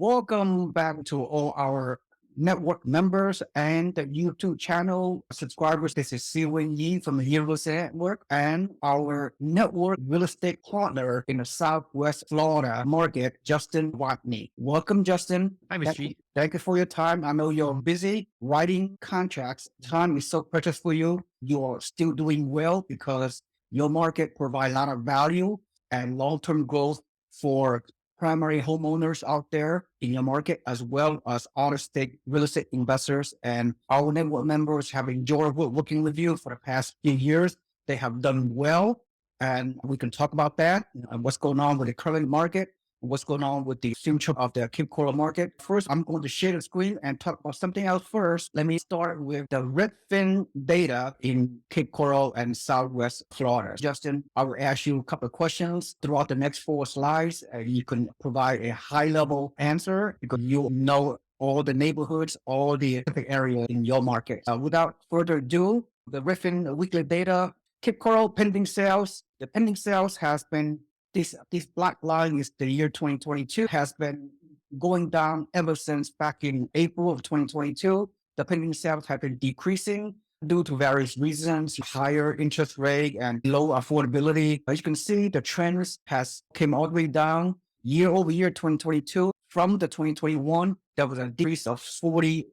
Welcome back to all our network members and the YouTube channel subscribers. This is Siwen Yi from the University Network and our network real estate partner in the Southwest Florida market, Justin Watney. Welcome, Justin. Hi, Mr. Yi. Thank you for your time. I know you're busy writing contracts. Time is so precious for you. You are still doing well because your market provides a lot of value and long-term growth for primary homeowners out there in your market, as well as out-of-state real estate investors. And our network members have enjoyed working with you for the past few years. They have done well, and we can talk about that and what's going on with the current market, what's going on with the future of the Cape Coral market. First, I'm going to share the screen and talk about something else first. Let me start with the Redfin data in Cape Coral and Southwest Florida. Justin, I will ask you a couple of questions throughout the next 4 slides. You can provide a high-level answer because you know all the neighborhoods, all the specific areas in your market. Without further ado, the Redfin weekly data, Cape Coral pending sales. The pending sales has been this black line is the year 2022 has been going down ever since back in April of 2022. The pending sales have been decreasing due to various reasons, higher interest rate and low affordability. As you can see, the trends has came all the way down year over year 2022. From the 2021, there was a decrease of 44%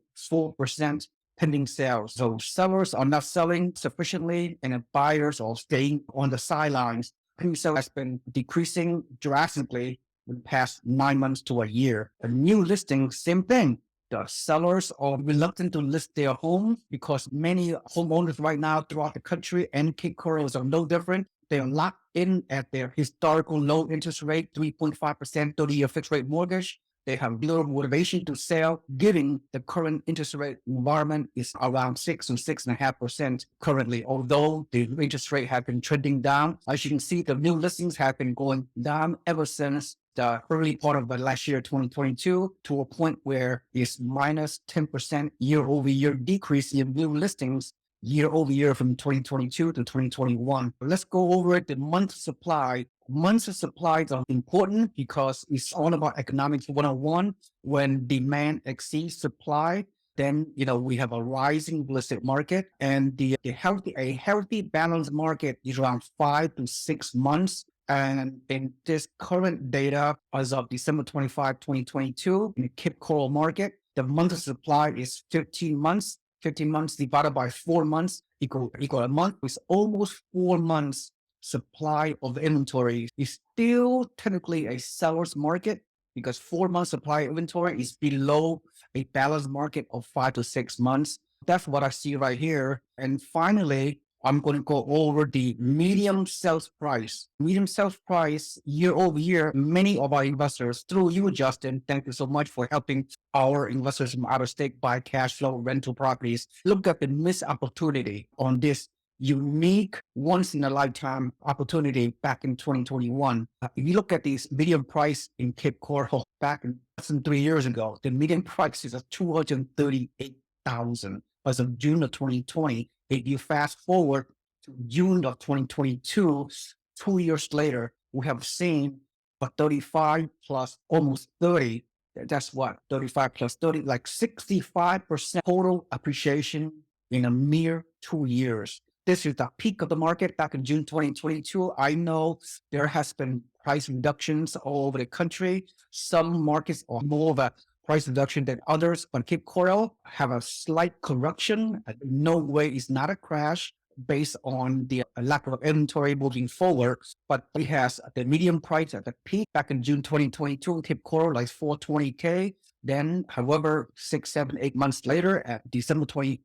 pending sales. So sellers are not selling sufficiently and the buyers are staying on the sidelines. Pending sales has been decreasing drastically in the past 9 months to a year. A new listing, same thing. The sellers are reluctant to list their home because many homeowners right now throughout the country and Cape Coral are no different. They are locked in at their historical low interest rate, 3.5% 30-year fixed rate mortgage. They have little motivation to sell, given the current interest rate environment is around 6 and 6.5% currently, although the interest rate has been trending down. As you can see, the new listings have been going down ever since the early part of the last year, 2022, to a point where it's minus 10% year-over-year decrease in new listings year over year from 2022 to 2021. Let's go over the month supply. Months of supplies are important because it's all about economics 101. When demand exceeds supply, then we have a rising real estate market, and a healthy balanced market is around 5 to 6 months. And in this current data, as of December 25, 2022, in the Cape Coral market, the month of supply is 15 months. 15 months divided by 4 months equal a month, with almost 4 months supply of inventory. Is still technically a seller's market because 4 months supply inventory is below a balanced market of 5 to 6 months. That's what I see right here. And finally, I'm going to go over the medium sales price. Medium sales price year over year, many of our investors, through you, Justin, thank you so much for helping our investors from out of state buy cash flow rental properties. Look at the missed opportunity on this unique once in a lifetime opportunity back in 2021. If you look at this median price in Cape Coral back in less than 3 years ago, the median price is at $238,000 as of June of 2020. If you fast forward to June of 2022, 2 years later, we have seen a 35 plus almost 30. That's what 35 plus 30, like 65% total appreciation in a mere 2 years. This is the peak of the market back in June 2022. I know there has been price reductions all over the country. Some markets are more of a price reduction than others, but Cape Coral have a slight correction. No way it's not a crash based on the lack of inventory moving forward, but it has the median price at the peak back in June 2022 in Cape Coral, like $420K. Then, however, 6, 7, 8 months later at December 25th,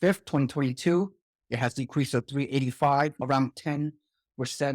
2022, it has decreased to 385, around 10%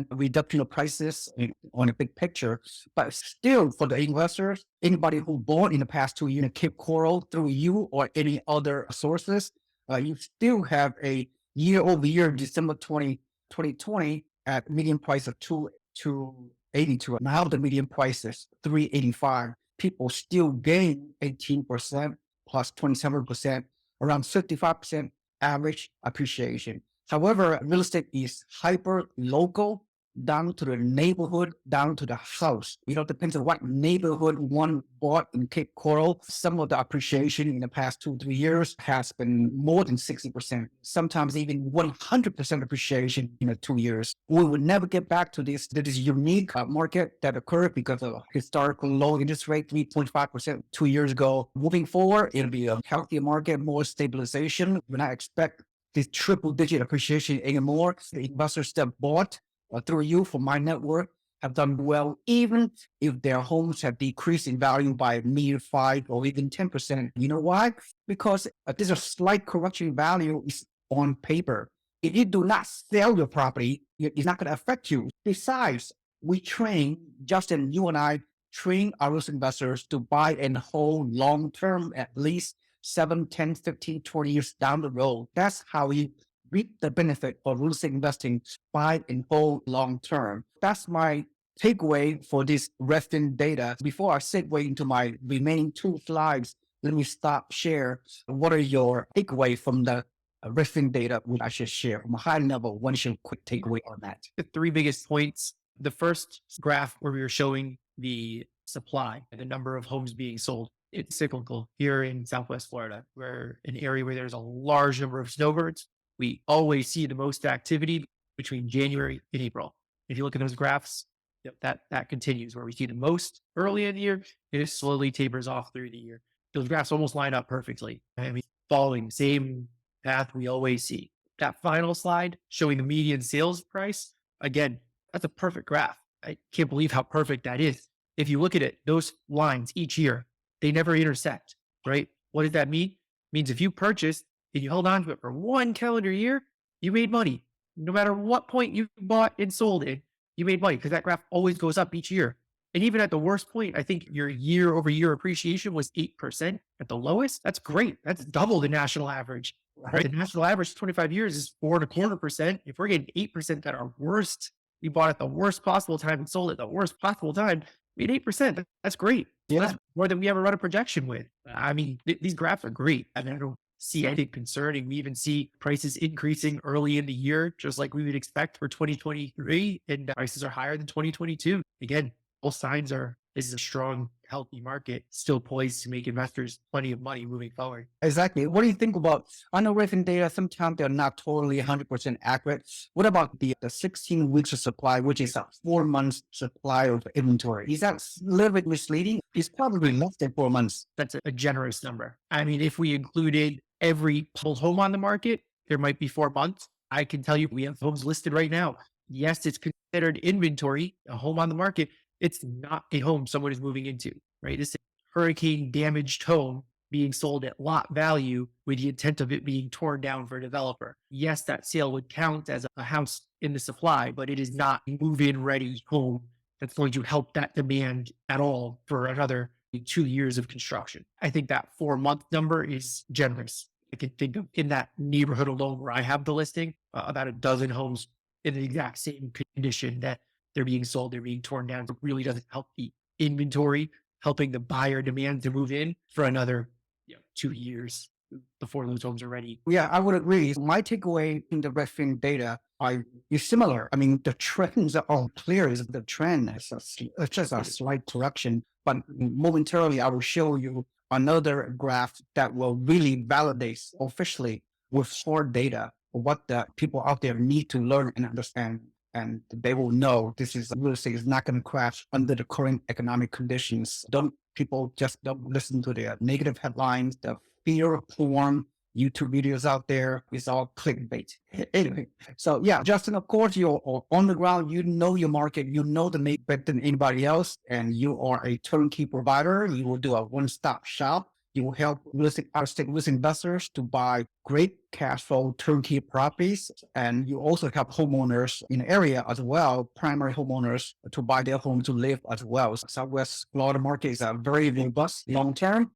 reduction of prices on a big picture. But still, for the investors, anybody who bought in the past 2 years in Cape Coral through you or any other sources, you still have a year over year, December 2020, at median price of 282. Now the median price is 385. People still gain 18% plus 27%, around 55% average appreciation. However, real estate is hyper local. down to the neighborhood, down to the house. Depends on what neighborhood one bought in Cape Coral. Some of the appreciation in the past 2, 3 years has been more than 60%, sometimes even 100% appreciation in 2 years. We will never get back to this unique market that occurred because of historical low interest rate, 3.5% 2 years ago. Moving forward, it'll be a healthier market, more stabilization. When I expect this triple digit appreciation anymore, the investors that bought through you from my network have done well, even if their homes have decreased in value by mere 5 or even 10%. You know why? Because there's a slight correction in value is on paper. If you do not sell your property, it's not going to affect you. Besides, we train, Justin, you and I train our investors to buy and hold long term, at least 7, 10, 15, 20 years down the road. That's how we reap the benefit of real estate investing, buy and hold long term. That's my takeaway for this Redfin data. Before I segue into my remaining 2 slides, let me share. What are your takeaway from the Redfin data, which I should share from a high level? What is your quick takeaway on that? The 3 biggest points. The first graph where we were showing the supply, the number of homes being sold, it's cyclical here in Southwest Florida. We're an area where there's a large number of snowbirds. We always see the most activity between January and April. If you look at those graphs, that continues where we see the most early in the year. It slowly tapers off through the year. Those graphs almost line up perfectly. I mean, following the same path we always see. That final slide showing the median sales price, again, that's a perfect graph. I can't believe how perfect that is. If you look at it, those lines each year, they never intersect, right? What does that mean? It means if you purchased and you held on to it for 1 calendar year, you made money. No matter what point you bought and sold it, you made money because that graph always goes up each year. And even at the worst point, I think your year over year appreciation was 8% at the lowest. That's great. That's double the national average. Right? The national average 25 years is 4.25%. If we're getting 8% at our worst, we bought at the worst possible time and sold at the worst possible time, we had 8%. That's great. Yeah. That's more than we ever run a projection with. I mean, these graphs are great. I mean, I don't see anything concerning. We even see prices increasing early in the year, just like we would expect for 2023. And prices are higher than 2022. Again, all signs are this is a strong, healthy market, still poised to make investors plenty of money moving forward. Exactly. What do you think about, I know Redfin data, sometimes they're not totally 100% accurate. What about the 16 weeks of supply, which is a 4 months supply of inventory? Is that a little bit misleading? It's probably less than 4 months. That's a generous number. I mean, if we included every home on the market, there might be 4 months. I can tell you we have homes listed right now. Yes, it's considered inventory, a home on the market. It's not a home someone is moving into, right? This is a hurricane damaged home being sold at lot value with the intent of it being torn down for a developer. Yes, that sale would count as a house in the supply, but it is not a move-in ready home that's going to help that demand at all for another 2 years of construction. I think that 4-month number is generous. I can think of in that neighborhood alone where I have the listing, about a dozen homes in the exact same condition that they're being sold, they're being torn down. It really doesn't help the inventory, helping the buyer demand to move in for another 2 years before those homes are ready. Yeah, I would agree. My takeaway in the Redfin data is similar. I mean, the trends are all clear. Is the trend is it's just a slight correction. But momentarily, I will show you another graph that will really validate officially with hard data what the people out there need to learn and understand. And they will know this is real estate is not going to crash under the current economic conditions. People just don't listen to the negative headlines, the fear porn, YouTube videos out there. It's all clickbait. Anyway, so yeah, Justin, of course, you're on the ground. You know your market. You know the market better than anybody else. And you are a turnkey provider. You will do a one-stop shop. You will help out-of-state real estate investors to buy great cash flow turnkey properties. And you also help homeowners in the area as well, primary homeowners to buy their home to live as well. So Southwest Florida market is a very robust long term.